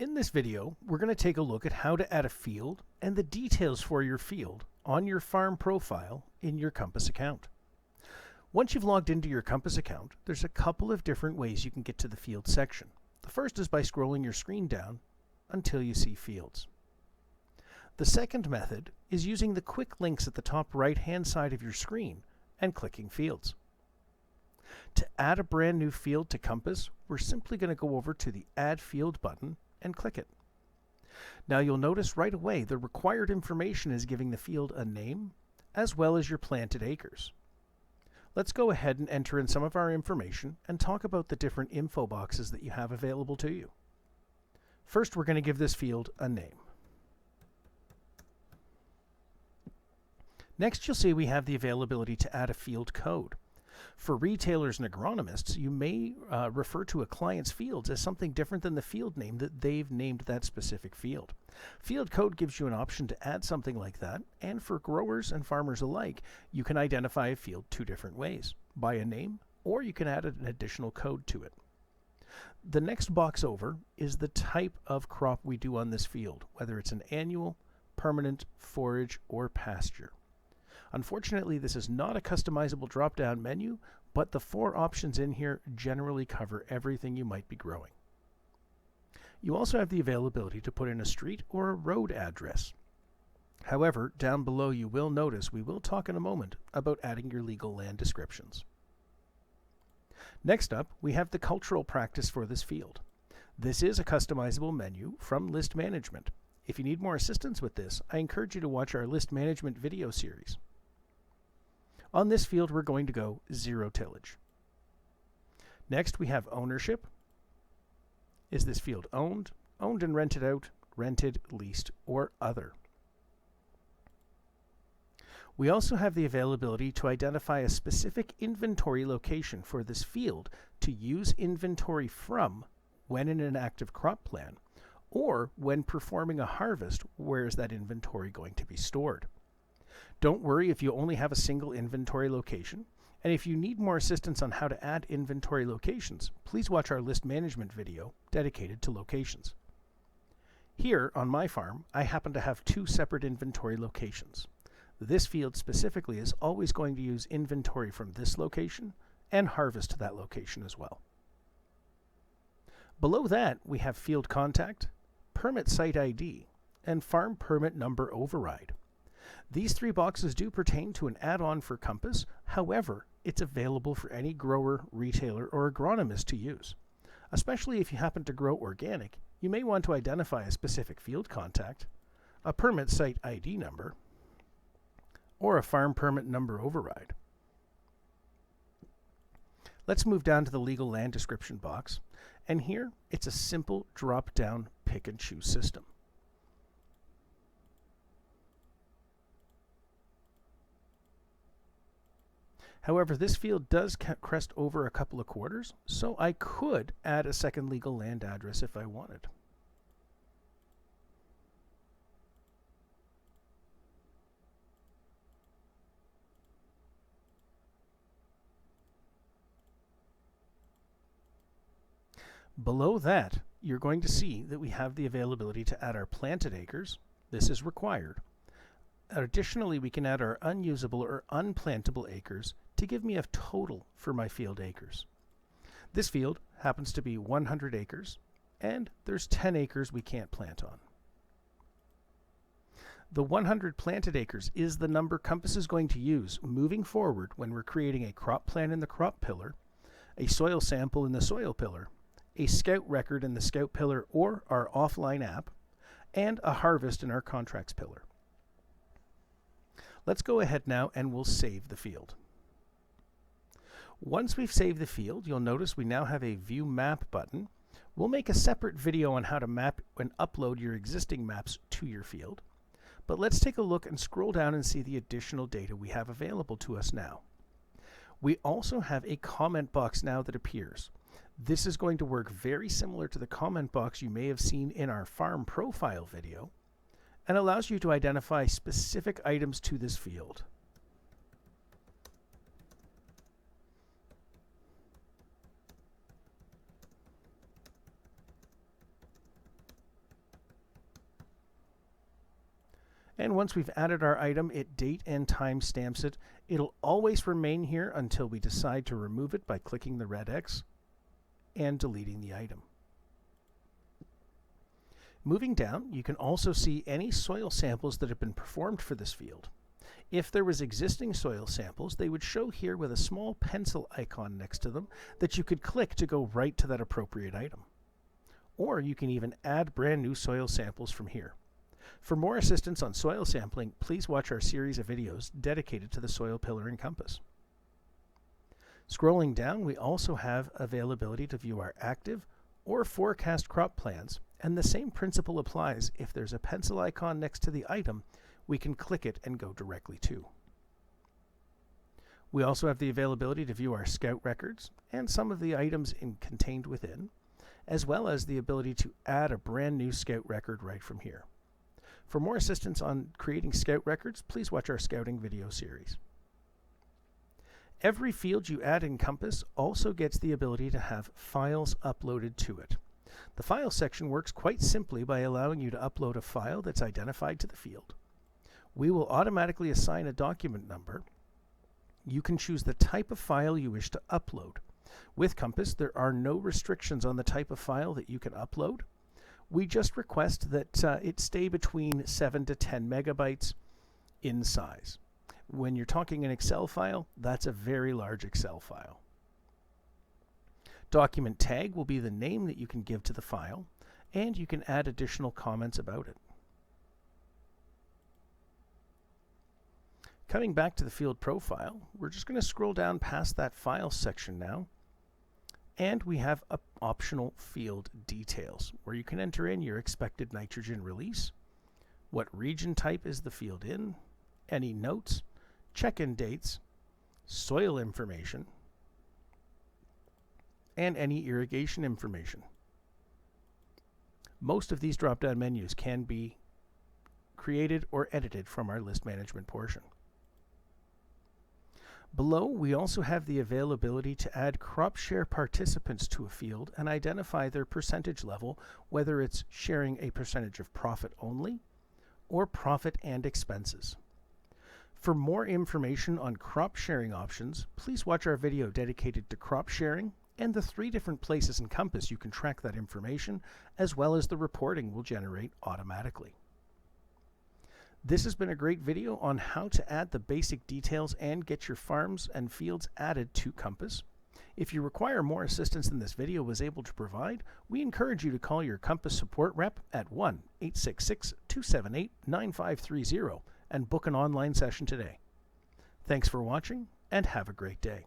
In this video, we're going to take a look at how to add a field and the details for your field on your farm profile in your Compass account. Once you've logged into your Compass account, there's a couple of different ways you can get to the field section. The first is by scrolling your screen down until you see fields. The second method is using the quick links at the top right-hand side of your screen and clicking fields. To add a brand new field to Compass, we're simply going to go over to the Add Field button and click it. Now you'll notice right away the required information is giving the field a name as well as your planted acres. Let's go ahead and enter in some of our information and talk about the different info boxes that you have available to you. First, we're going to give this field a name. Next, you'll see we have the availability to add a field code. For retailers and agronomists, you may refer to a client's fields as something different than the field name that they've named that specific field. Field code gives you an option to add something like that, and for growers and farmers alike, you can identify a field two different ways, by a name, or you can add an additional code to it. The next box over is the type of crop we do on this field, whether it's an annual, permanent, forage, or pasture. Unfortunately, this is not a customizable drop-down menu, but the four options in here generally cover everything you might be growing. You also have the availability to put in a street or a road address. However, down below you will notice we will talk in a moment about adding your legal land descriptions. Next up, we have the cultural practice for this field. This is a customizable menu from List Management. If you need more assistance with this, I encourage you to watch our List Management video series. On this field, we're going to go zero tillage. Next, we have ownership. Is this field owned, owned and rented out, rented, leased, or other? We also have the availability to identify a specific inventory location for this field to use inventory from when in an active crop plan, or when performing a harvest, where is that inventory going to be stored? Don't worry if you only have a single inventory location, and if you need more assistance on how to add inventory locations, please watch our list management video dedicated to locations. Here on my farm, I happen to have two separate inventory locations. This field specifically is always going to use inventory from this location and harvest to that location as well. Below that, we have field contact, permit site ID, and farm permit number override. These three boxes do pertain to an add-on for Compass. However, it's available for any grower, retailer, or agronomist to use. Especially if you happen to grow organic, you may want to identify a specific field contact, a permit site ID number, or a farm permit number override. Let's move down to the legal land description box, and here it's a simple drop-down pick and choose system. However, this field does crest over a couple of quarters, so I could add a second legal land address if I wanted. Below that, you're going to see that we have the availability to add our planted acres. This is required. Additionally, we can add our unusable or unplantable acres to give me a total for my field acres. This field happens to be 100 acres, and there's 10 acres we can't plant on. The 100 planted acres is the number Compass is going to use moving forward when we're creating a crop plan in the crop pillar, a soil sample in the soil pillar, a scout record in the scout pillar or our offline app, and a harvest in our contracts pillar. Let's go ahead now and we'll save the field. Once we've saved the field, you'll notice we now have a View Map button. We'll make a separate video on how to map and upload your existing maps to your field. But let's take a look and scroll down and see the additional data we have available to us now. We also have a comment box now that appears. This is going to work very similar to the comment box you may have seen in our farm profile video, and allows you to identify specific items to this field. And once we've added our item, it date and time stamps it. It'll always remain here until we decide to remove it by clicking the red X and deleting the item. Moving down, you can also see any soil samples that have been performed for this field. If there was existing soil samples, they would show here with a small pencil icon next to them that you could click to go right to that appropriate item. Or you can even add brand new soil samples from here. For more assistance on soil sampling, please watch our series of videos dedicated to the soil pillar and compass. Scrolling down, we also have availability to view our active or forecast crop plans, and the same principle applies. If there's a pencil icon next to the item, we can click it and go directly to. We also have the availability to view our scout records and some of the items contained within, as well as the ability to add a brand new scout record right from here. For more assistance on creating scout records, please watch our scouting video series. Every field you add in Compass also gets the ability to have files uploaded to it. The file section works quite simply by allowing you to upload a file that's identified to the field. We will automatically assign a document number. You can choose the type of file you wish to upload. With Compass, there are no restrictions on the type of file that you can upload. We just request that it stay between 7 to 10 megabytes in size. When you're talking an Excel file, that's a very large Excel file. Document tag will be the name that you can give to the file, and you can add additional comments about it. Coming back to the field profile, we're just going to scroll down past that file section now, and we have optional field details where you can enter in your expected nitrogen release, what region type is the field in, any notes, check-in dates, soil information, and any irrigation information. Most of these drop-down menus can be created or edited from our list management portion. Below, we also have the availability to add crop share participants to a field and identify their percentage level, whether it's sharing a percentage of profit only or profit and expenses. For more information on crop sharing options, please watch our video dedicated to crop sharing and the 3 different places in Compass you can track that information, as well as the reporting will generate automatically. This has been a great video on how to add the basic details and get your farms and fields added to Compass. If you require more assistance than this video was able to provide, we encourage you to call your Compass support rep at 1-866-278-9530 and book an online session today. Thanks for watching and have a great day.